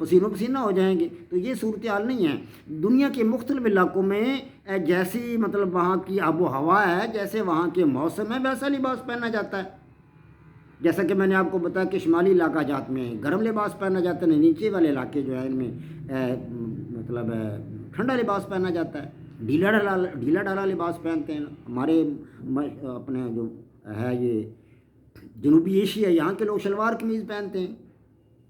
پسینوں پسینہ ہو جائیں گے. تو یہ صورتحال نہیں ہے. دنیا کے مختلف علاقوں میں جیسی مطلب وہاں کی آب و ہوا ہے، جیسے وہاں کے موسم ہے، ویسا لباس پہنا جاتا ہے. جیسا کہ میں نے آپ کو بتایا کہ شمالی علاقہ جات میں گرم لباس پہنا جاتا ہے، نیچے والے علاقے جو ہے ان میں مطلب ٹھنڈا لباس پہنا جاتا ہے، ڈھیلا ڈھالا لباس پہنتے ہیں. ہمارے اپنے جو ہے یہ جنوبی ایشیا، یہاں کے لوگ شلوار قمیض پہنتے ہیں.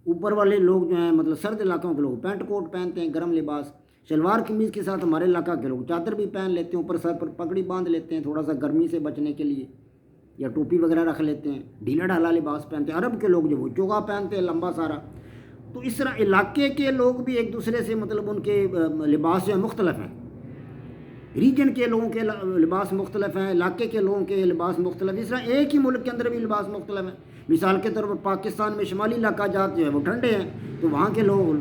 اوپر والے لوگ جو ہیں مطلب سرد علاقوں کے لوگ پینٹ کوٹ پہنتے ہیں، گرم لباس. شلوار قمیض کے ساتھ ہمارے علاقہ کے لوگ چادر بھی پہن لیتے ہیں، اوپر سر پر پگڑی باندھ لیتے ہیں تھوڑا سا گرمی سے بچنے کے لیے، یا ٹوپی وغیرہ رکھ لیتے ہیں، ڈھیلا ڈھالا لباس پہنتے ہیں. عرب کے لوگ جو وہ چوگا پہنتے ہیں لمبا سارا. تو اس طرح علاقے کے لوگ بھی ایک دوسرے سے مطلب ان کے لباس جو ہیں مختلف ہیں. ریجن کے لوگوں کے لباس مختلف ہیں، علاقے کے لوگوں کے لباس مختلف. اس طرح ایک ہی ملک کے اندر بھی لباس مختلف ہیں. مثال کے طور پر پاکستان میں شمالی علاقہ جات جو ہے وہ ٹھنڈے ہیں، تو وہاں کے لوگ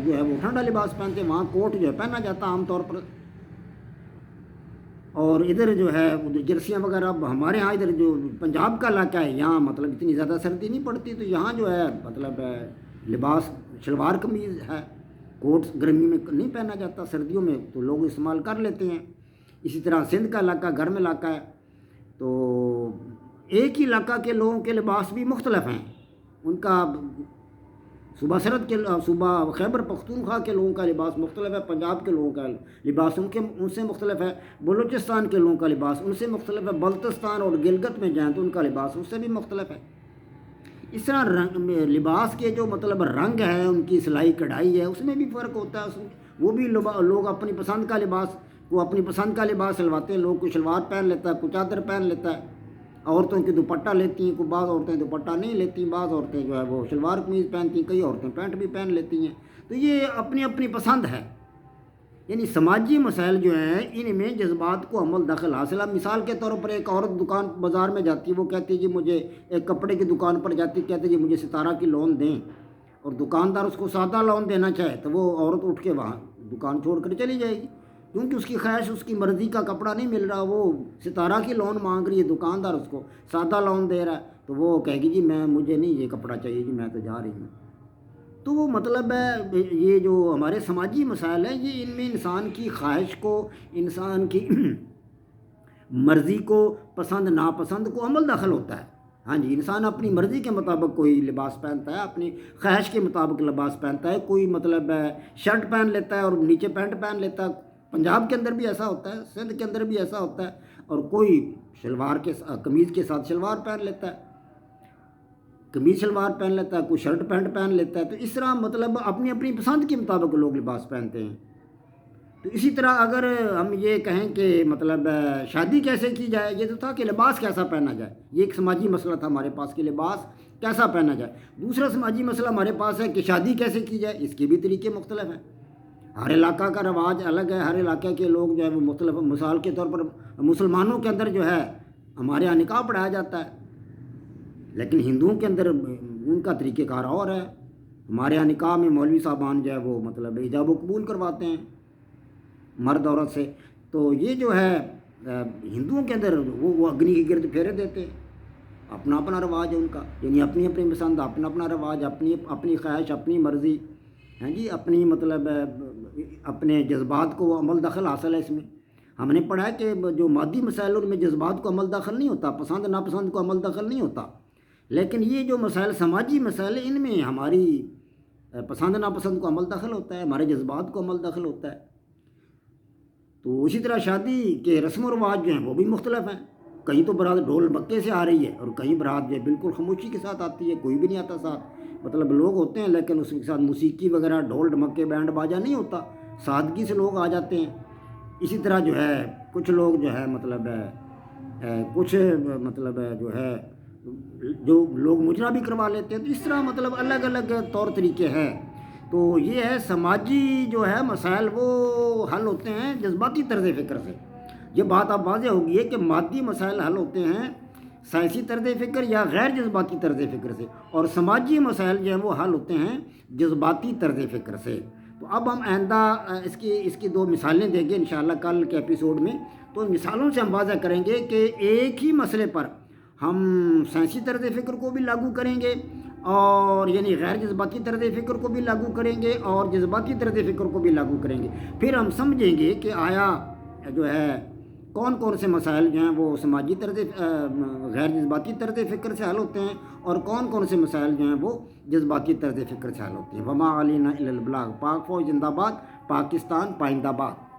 جو ہے وہ ٹھنڈا لباس پہنتے ہیں، وہاں کوٹ جو ہے پہنا جاتا ہے عام طور پر. اور ادھر جو ہے جرسیاں وغیرہ، ہمارے ہاں ادھر جو پنجاب کا علاقہ ہے یہاں مطلب اتنی زیادہ سردی نہیں پڑتی، تو یہاں جو ہے مطلب لباس شلوار قمیض ہے، کوٹ گرمی میں نہیں پہنا جاتا، سردیوں میں تو لوگ استعمال کر لیتے ہیں. اسی طرح سندھ کا علاقہ گرم علاقہ ہے، تو ایک ہی علاقہ کے لوگوں کے لباس بھی مختلف ہیں. ان کا صوبہ خیبر پختونخوا کے لوگوں کا لباس مختلف ہے، پنجاب کے لوگوں کا لباس ان سے مختلف ہے، بلوچستان کے لوگوں کا لباس ان سے مختلف ہے، بلتستان اور گلگت میں جائیں تو ان کا لباس ان سے بھی مختلف ہے. اس طرح لباس کے جو مطلب رنگ ہے، ان کی سلائی کڑھائی ہے، اس میں بھی فرق ہوتا ہے. وہ بھی لوگ اپنی پسند کا لباس سلواتے ہیں. لوگ کوئی شلوار پہن لیتا ہے، کوئی چادر پہن لیتا ہے. عورتوں کی دوپٹہ لیتی ہیں، کوئی بعض عورتیں دوپٹہ نہیں لیتی، بعض عورتیں جو ہے وہ شلوار قمیض پہنتی ہیں، کئی عورتیں پینٹ بھی پہن لیتی ہیں. تو یہ اپنی اپنی پسند ہے. یعنی سماجی مسائل جو ہیں ان میں جذبات کو عمل دخل حاصل ہے. مثال کے طور پر ایک عورت دکان بازار میں جاتی ہے، وہ کہتی ہے جی مجھے، ایک کپڑے کی دکان پر جاتی ہے، کہتی ہے جی مجھے ستارہ کی لون دیں، اور دکاندار اس کو سادہ لون دینا چاہے تو وہ عورت اٹھ کے وہاں دکان چھوڑ کر چلی جائے گی، کیونکہ اس کی خواہش، اس کی مرضی کا کپڑا نہیں مل رہا، وہ ستارہ کی لون مانگ رہی ہے، دکاندار اس کو سادہ لون دے رہا ہے، تو وہ کہے گی جی مجھے نہیں یہ کپڑا چاہیے جی، میں تو جا رہی ہوں. تو وہ مطلب ہے یہ جو ہمارے سماجی مسائل ہیں یہ ان میں انسان کی خواہش کو، انسان کی مرضی کو، پسند ناپسند کو عمل دخل ہوتا ہے. ہاں جی، انسان اپنی مرضی کے مطابق کوئی لباس پہنتا ہے، اپنی خواہش کے مطابق لباس پہنتا ہے. کوئی مطلب شرٹ پہن لیتا ہے اور نیچے پینٹ پہن لیتا ہے. پنجاب کے اندر بھی ایسا ہوتا ہے، سندھ کے اندر بھی ایسا ہوتا ہے. اور کوئی قمیض کے ساتھ شلوار پہن لیتا ہے، قمیض شلوار پہن لیتا ہے، کوئی شرٹ پینٹ پہن لیتا ہے. تو اس طرح مطلب اپنی اپنی پسند کے مطابق لوگ لباس پہنتے ہیں. تو اسی طرح اگر ہم یہ کہیں کہ مطلب شادی کیسے کی جائے، یہ تو تھا کہ لباس کیسا پہنا جائے، یہ ایک سماجی مسئلہ تھا ہمارے پاس کہ لباس کیسا پہنا جائے. دوسرا سماجی مسئلہ ہمارے پاس ہے کہ شادی کیسے کی جائے، اس کے بھی طریقے مختلف ہیں. ہر علاقہ کا رواج الگ ہے، ہر علاقے کے لوگ جو ہے وہ مختلف. مثال کے طور پر مسلمانوں کے اندر جو ہے ہمارے یہاں نکاح پڑھایا جاتا ہے، لیکن ہندوؤں کے اندر ان کا طریقہ کار اور ہے. ہمارے یہاں نکاح میں مولوی صاحبان جو ہے وہ مطلب ایجاب و قبول کرواتے ہیں مرد عورت سے. تو یہ جو ہے ہندوؤں کے اندر وہ اگنی کے گرد پھیرے دیتے ہیں. اپنا اپنا رواج ہے ان کا، یعنی اپنی اپنی پسند، اپنا اپنا رواج، اپنی خواہش، اپنی مرضی. ہاں جی، اپنی مطلب اپنے جذبات کو عمل دخل حاصل ہے. اس میں ہم نے پڑھا ہے کہ جو مادی مسائل ان میں جذبات کو عمل دخل نہیں ہوتا، پسند ناپسند کو عمل دخل نہیں ہوتا. لیکن یہ جو مسائل سماجی مسائل ان میں ہماری پسند ناپسند کو عمل دخل ہوتا ہے، ہمارے جذبات کو عمل دخل ہوتا ہے. تو اسی طرح شادی کے رسم و رواج جو ہیں وہ بھی مختلف ہیں. کہیں تو برات ڈھول مکے سے آ رہی ہے اور کہیں برات جو ہے بالکل خاموشی کے ساتھ آتی ہے، کوئی بھی نہیں آتا ساتھ. مطلب لوگ ہوتے ہیں لیکن اس کے ساتھ موسیقی وغیرہ، ڈھول ڈھمکے بینڈ باجا نہیں ہوتا، سادگی سے لوگ آ جاتے ہیں. اسی طرح جو ہے کچھ لوگ جو ہے مطلب کچھ مطلب جو ہے جو لوگ مجرا بھی کروا لیتے ہیں. تو اس طرح مطلب الگ الگ طور طریقے ہیں. تو یہ ہے سماجی جو ہے مسائل وہ حل ہوتے ہیں جذباتی طرز فکر سے. یہ بات اب واضح ہوگی ہے کہ مادی مسائل حل ہوتے ہیں سائنسی طرز فکر یا غیر جذباتی طرز فکر سے، اور سماجی مسائل جو ہیں وہ حل ہوتے ہیں جذباتی طرز فکر سے. تو اب ہم آئندہ اس کی 2 مثالیں دیں گے انشاءاللہ کل کے ایپیسوڈ میں. تو ان مثالوں سے ہم واضح کریں گے کہ ایک ہی مسئلے پر ہم سائنسی طرز فکر کو بھی لاگو کریں گے اور یعنی غیر جذباتی طرز فکر کو بھی لاگو کریں گے اور جذباتی طرز فکر کو بھی لاگو کریں گے. پھر ہم سمجھیں گے کہ آیا جو ہے کون کون سے مسائل جو ہیں وہ سماجی غیر جذباتی طرز فکر سے حل ہوتے ہیں اور کون کون سے مسائل جو ہیں وہ جذباتی طرز فکر سے حل ہوتے ہیں. وما علینا الا البلاغ. پاک فوج زندہ باد. پاکستان پائندہ باد.